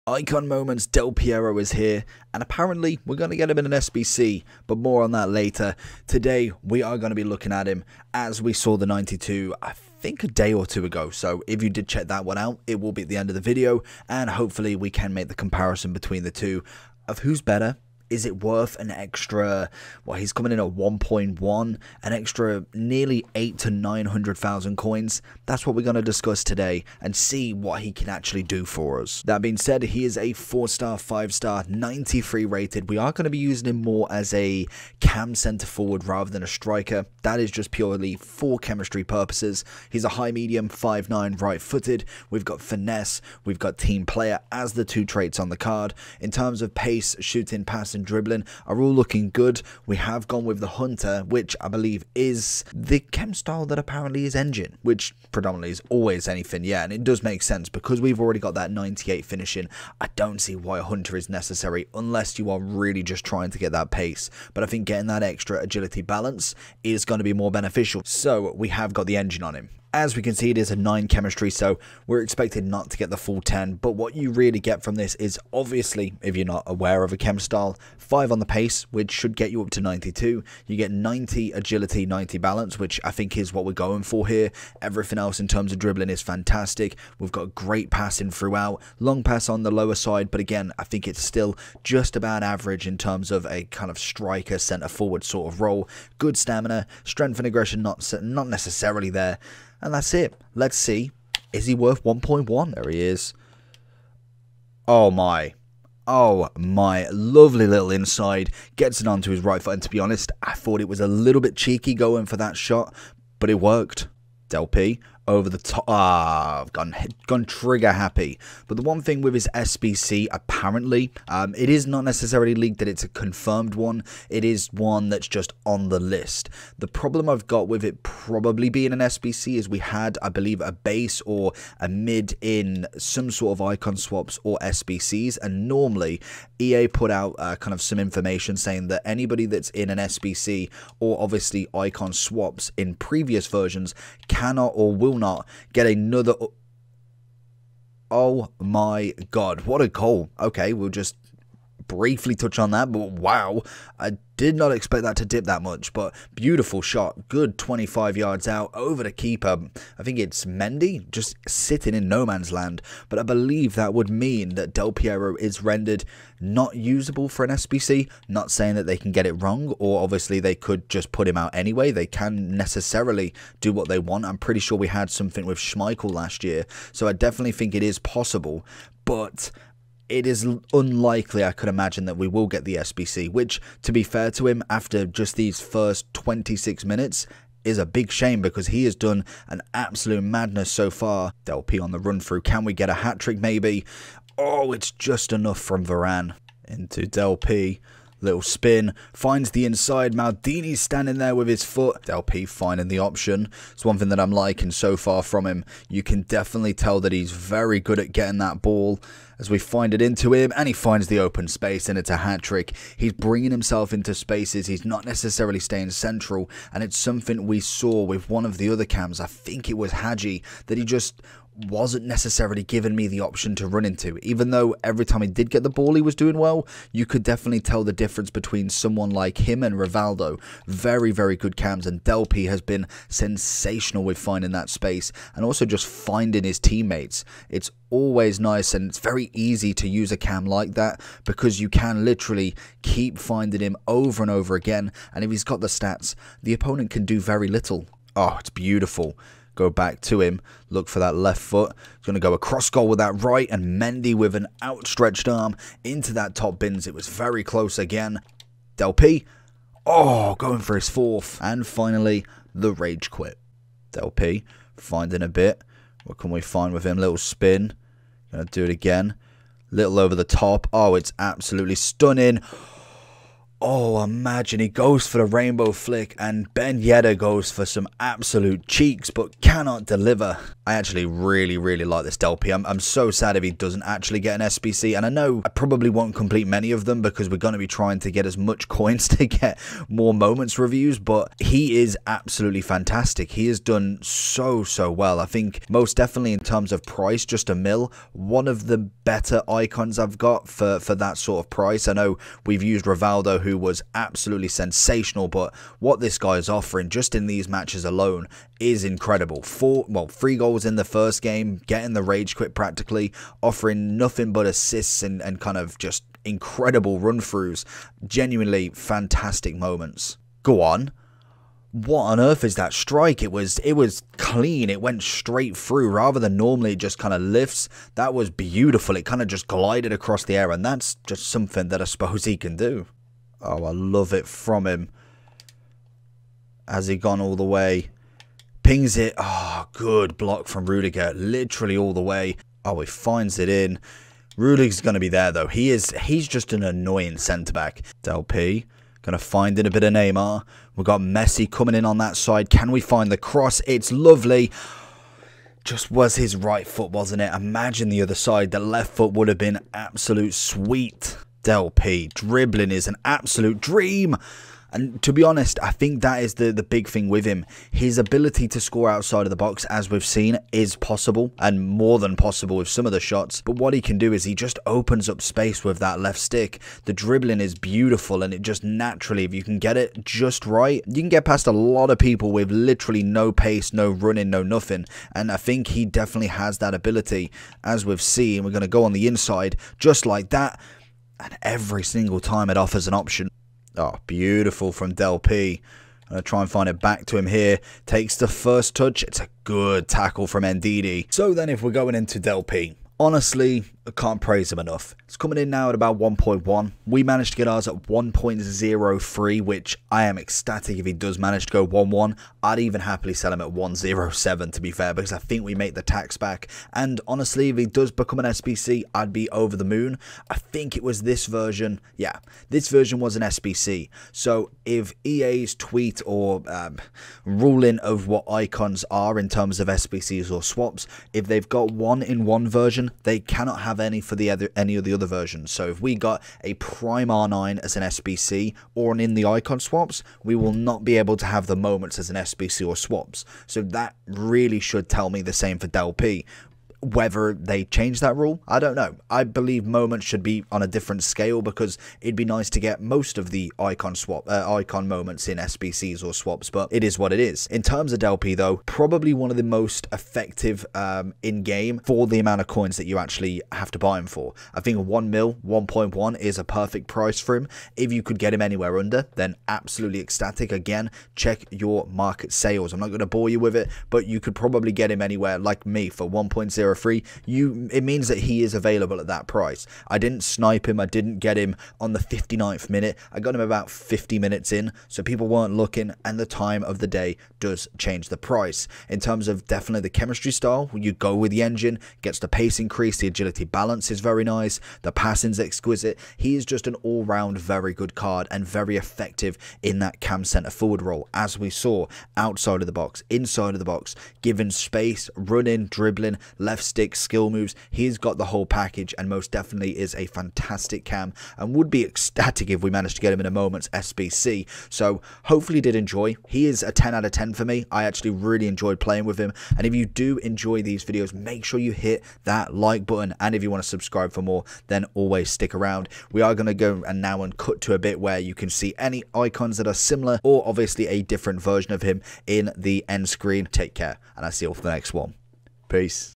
Icon Moments Del Piero is here, and apparently we're going to get him in an SBC, but more on that later. Today we are going to be looking at him as we saw the 92, I think a day or two ago, so if you did check that one out, it will be at the end of the video, and hopefully we can make the comparison between the two of who's better. Is it worth an extra, well, he's coming in at 1.1, an extra nearly 8 to 900,000 coins? That's what we're going to discuss today and see what he can actually do for us. That being said, he is a 4-star, 5-star, 93 rated. We are going to be using him more as a cam centre forward rather than a striker. That is just purely for chemistry purposes. He's a high medium, 5'9", right-footed. We've got finesse, we've got team player as the two traits on the card. In terms of pace, shooting, passing, dribbling are all looking good. We have gone with the Hunter, which I believe is the chem style that apparently is engine, which predominantly is always anything. Yeah, and it does make sense because we've already got that 98 finishing. I don't see why a Hunter is necessary unless you are really just trying to get that pace, but I think getting that extra agility balance is going to be more beneficial. So we have got the engine on him. As we can see, it is a 9 chemistry, so we're expected not to get the full 10, but what you really get from this is, obviously, if you're not aware of a chem style, 5 on the pace, which should get you up to 92. You get 90 agility, 90 balance, which I think is what we're going for here. Everything else in terms of dribbling is fantastic. We've got great passing throughout, long pass on the lower side, but again, I think it's still just about average in terms of a kind of striker, centre forward sort of role. Good stamina, strength and aggression not necessarily there. And that's it. Let's see. Is he worth 1.1? There he is. Oh my. Oh my. Lovely little inside. Gets it onto his right foot. And to be honest, I thought it was a little bit cheeky going for that shot. But it worked. Del P. Over the top. I've gone trigger happy. But the one thing with his SBC, apparently, it is not necessarily leaked that it's a confirmed one. It is one that's just on the list. The problem I've got with it probably being an SBC is we had, I believe, a base or a mid in some sort of icon swaps or SBCs. And normally, EA put out kind of some information saying that anybody that's in an SBC or obviously icon swaps in previous versions cannot or will not get another. Oh my god, what a goal. Okay, we'll just briefly touch on that, but wow, I did not expect that to dip that much, but beautiful shot. Good 25 yards out over the keeper. I think it's Mendy just sitting in no man's land, but I believe that would mean that Del Piero is rendered not usable for an SBC. Not saying that they can get it wrong, or obviously they could just put him out anyway. They can necessarily do what they want. I'm pretty sure we had something with Schmeichel last year, so I definitely think it is possible, but it is unlikely, I could imagine, that we will get the SBC, which, to be fair to him, after just these first 26 minutes, is a big shame because he has done an absolute madness so far. Del P on the run through. Can we get a hat-trick maybe? Oh, it's just enough from Varane. Into Del P. Little spin, finds the inside. Maldini's standing there with his foot. Del P finding the option. It's one thing that I'm liking so far from him. You can definitely tell that he's very good at getting that ball as we find it into him, and he finds the open space, and it's a hat-trick. He's bringing himself into spaces. He's not necessarily staying central, and it's something we saw with one of the other cams. I think it was Hadji, that he just wasn't necessarily giving me the option to run into. Even though every time he did get the ball he was doing well, you could definitely tell the difference between someone like him and Rivaldo. Very, very good cams, and Del P has been sensational with finding that space and also just finding his teammates. It's always nice, and it's very easy to use a cam like that because you can literally keep finding him over and over again, and if he's got the stats, the opponent can do very little. Oh, it's beautiful. Go back to him, look for that left foot. He's going to go across goal with that right, and Mendy with an outstretched arm into that top bins. It was very close again. Del P, oh, going for his fourth. And finally, the rage quit. Del P finding a bit. What can we find with him? Little spin. Going to do it again. Little over the top. Oh, it's absolutely stunning. Oh, imagine he goes for the rainbow flick and Ben Yedder goes for some absolute cheeks but cannot deliver. I actually really like this Del P. I'm so sad if he doesn't actually get an SBC, and I know I probably won't complete many of them because we're going to be trying to get as much coins to get more moments reviews, but he is absolutely fantastic. He has done so well. I think most definitely in terms of price, just a mil, one of the better icons I've got for that sort of price. I know we've used Rivaldo, who was absolutely sensational, but what this guy is offering just in these matches alone is incredible. 3 goals in the first game, getting the rage quit practically, offering nothing but assists and kind of just incredible run-throughs. Genuinely fantastic moments. Go on. What on earth is that strike? It was clean. It went straight through rather than normally it just kind of lifts. That was beautiful. It kind of just glided across the air, and that's just something that I suppose he can do. Oh, I love it from him. Has he gone all the way? Pings it. Oh, good block from Rudiger. Literally all the way. Oh, he finds it in. Rudiger's going to be there, though. He's just an annoying centre-back. Del P. Going to find in a bit of Neymar. We've got Messi coming in on that side. Can we find the cross? It's lovely. Just was his right foot, wasn't it? Imagine the other side. The left foot would have been absolute sweet. Del P. Dribbling is an absolute dream. And to be honest, I think that is the big thing with him. His ability to score outside of the box, as we've seen, is possible and more than possible with some of the shots. But what he can do is he just opens up space with that left stick. The dribbling is beautiful, and it just naturally, if you can get it just right, you can get past a lot of people with literally no pace, no running, no nothing. And I think he definitely has that ability. As we've seen, we're going to go on the inside just like that. And every single time it offers an option. Oh, beautiful from Del P. I'm going to try and find it back to him here. Takes the first touch. It's a good tackle from Ndidi. So then if we're going into Del P, honestly, I can't praise him enough. It's coming in now at about 1.1. We managed to get ours at 1.03, which I am ecstatic if he does manage to go 1.1. I'd even happily sell him at 1.07, to be fair, because I think we make the tax back. And honestly, if he does become an SBC, I'd be over the moon. I think it was this version. Yeah, this version was an SBC. So if EA's tweet or ruling of what icons are in terms of SBCs or swaps, if they've got one in one version, they cannot have any for any of the other versions. So if we got a Prime R9 as an SBC or an in the icon swaps, we will not be able to have the moments as an SBC or swaps. So that really should tell me the same for Del P. Whether they change that rule, I don't know. I believe moments should be on a different scale because it'd be nice to get most of the icon moments in SBCs or swaps, but it is what it is. In terms of Del P though, probably one of the most effective in-game for the amount of coins that you actually have to buy him for. I think 1 mil, 1.1 is a perfect price for him. If you could get him anywhere under, then absolutely ecstatic. Again, check your market sales. I'm not going to bore you with it, but you could probably get him anywhere like me for 1.0 free. It means that he is available at that price. I didn't snipe him. I didn't get him on the 59th minute. I got him about 50 minutes in, so people weren't looking, and the time of the day does change the price. In terms of definitely the chemistry style, you go with the engine, gets the pace increase, the agility balance is very nice, the passing's exquisite. He is just an all-round very good card and very effective in that cam centre forward role, as we saw outside of the box, inside of the box, given space, running, dribbling, left stick, skill moves. He's got the whole package and most definitely is a fantastic cam and would be ecstatic if we managed to get him in a moment's SBC. So hopefully you did enjoy. He is a 10 out of 10 for me. I actually really enjoyed playing with him, and if you do enjoy these videos, make sure you hit that like button, and if you want to subscribe for more, then always stick around. We are going to go and now cut to a bit where you can see any icons that are similar or obviously a different version of him in the end screen. Take care, and I'll see you all for the next one. Peace.